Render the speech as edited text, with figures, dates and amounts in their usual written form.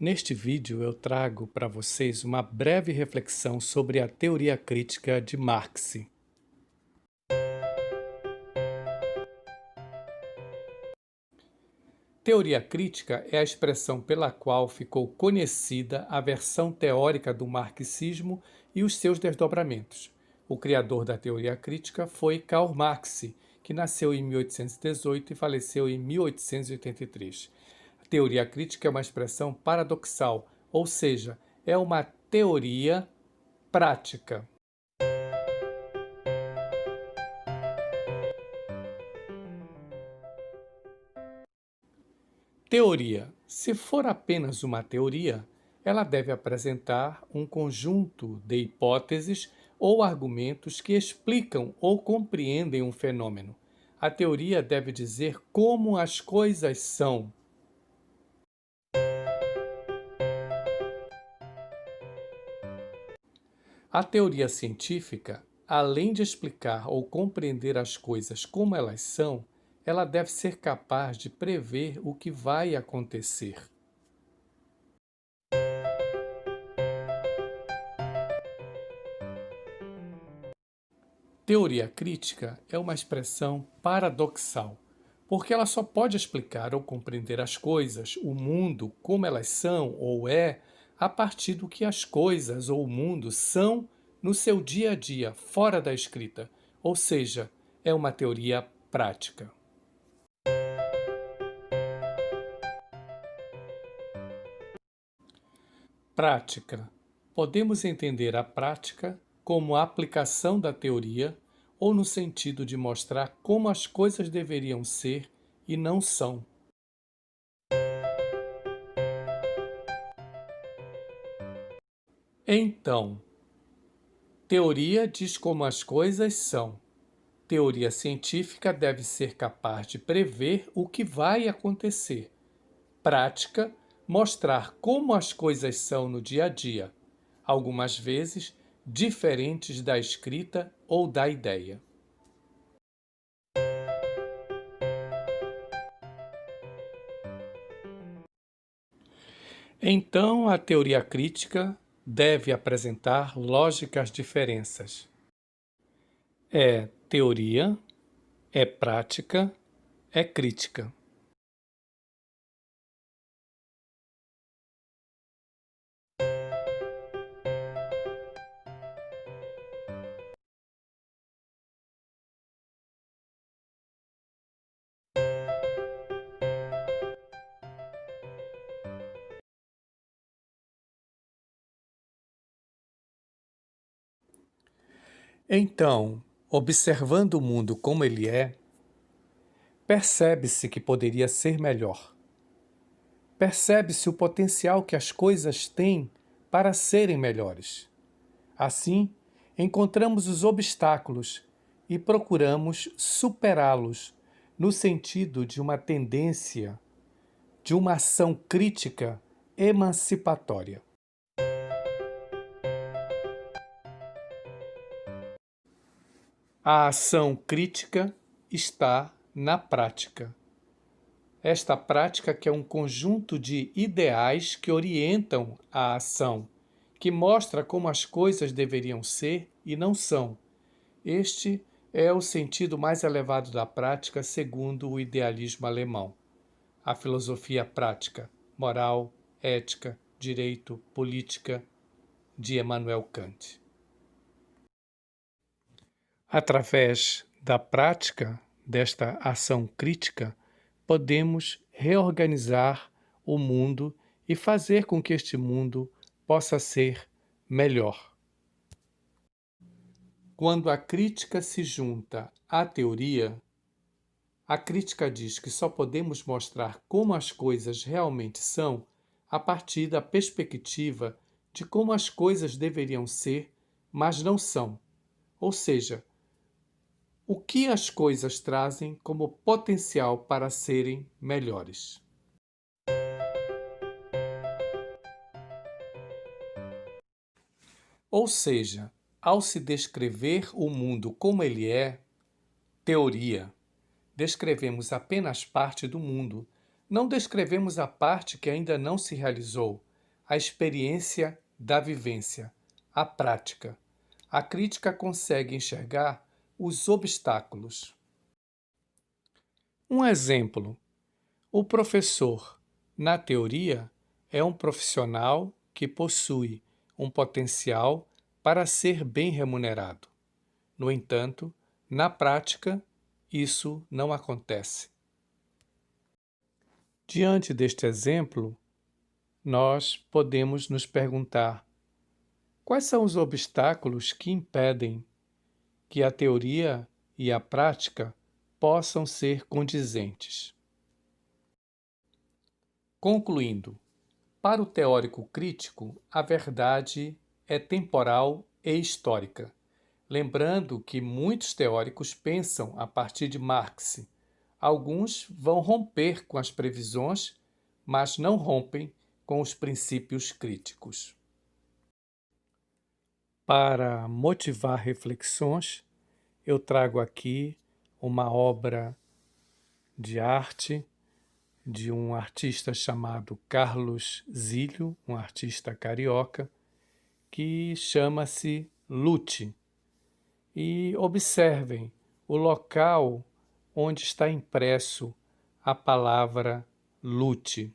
Neste vídeo eu trago para vocês uma breve reflexão sobre a teoria crítica de Marx. Teoria crítica é a expressão pela qual ficou conhecida a versão teórica do marxismo e os seus desdobramentos. O criador da teoria crítica foi Karl Marx, que nasceu em 1818 e faleceu em 1883. A teoria crítica é uma expressão paradoxal, ou seja, é uma teoria prática. Teoria. Se for apenas uma teoria, ela deve apresentar um conjunto de hipóteses ou argumentos que explicam ou compreendem um fenômeno. A teoria deve dizer como as coisas são. A teoria científica, além de explicar ou compreender as coisas como elas são, ela deve ser capaz de prever o que vai acontecer. Teoria crítica é uma expressão paradoxal, porque ela só pode explicar ou compreender as coisas, o mundo, como elas são ou é, a partir do que as coisas ou o mundo são no seu dia a dia, fora da escrita, ou seja, é uma teoria prática. Prática. Podemos entender a prática como a aplicação da teoria ou no sentido de mostrar como as coisas deveriam ser e não são. Então, teoria diz como as coisas são. Teoria científica deve ser capaz de prever o que vai acontecer. Prática, mostrar como as coisas são no dia a dia, algumas vezes diferentes da escrita ou da ideia. Então, a teoria crítica deve apresentar lógicas diferenças. É teoria, é prática, é crítica. Então, observando o mundo como ele é, percebe-se que poderia ser melhor. Percebe-se o potencial que as coisas têm para serem melhores. Assim, encontramos os obstáculos e procuramos superá-los no sentido de uma tendência, de uma ação crítica emancipatória. A ação crítica está na prática. Esta prática que é um conjunto de ideais que orientam a ação, que mostra como as coisas deveriam ser e não são. Este é o sentido mais elevado da prática segundo o idealismo alemão. A filosofia prática, moral, ética, direito, política, de Immanuel Kant. Através da prática desta ação crítica, podemos reorganizar o mundo e fazer com que este mundo possa ser melhor. Quando a crítica se junta à teoria, a crítica diz que só podemos mostrar como as coisas realmente são a partir da perspectiva de como as coisas deveriam ser, mas não são. Ou seja, o que as coisas trazem como potencial para serem melhores. Ou seja, ao se descrever o mundo como ele é, teoria, descrevemos apenas parte do mundo, não descrevemos a parte que ainda não se realizou, a experiência da vivência, a prática. A crítica consegue enxergar os obstáculos. Um exemplo: o professor, na teoria, é um profissional que possui um potencial para ser bem remunerado. No entanto, na prática, isso não acontece. Diante deste exemplo, nós podemos nos perguntar: quais são os obstáculos que impedem que a teoria e a prática possam ser condizentes? Concluindo, para o teórico crítico, a verdade é temporal e histórica. Lembrando que muitos teóricos pensam a partir de Marx. Alguns vão romper com as previsões, mas não rompem com os princípios críticos. Para motivar reflexões, eu trago aqui uma obra de arte de um artista chamado Carlos Zílio, um artista carioca, que chama-se Lute. E observem o local onde está impresso a palavra lute.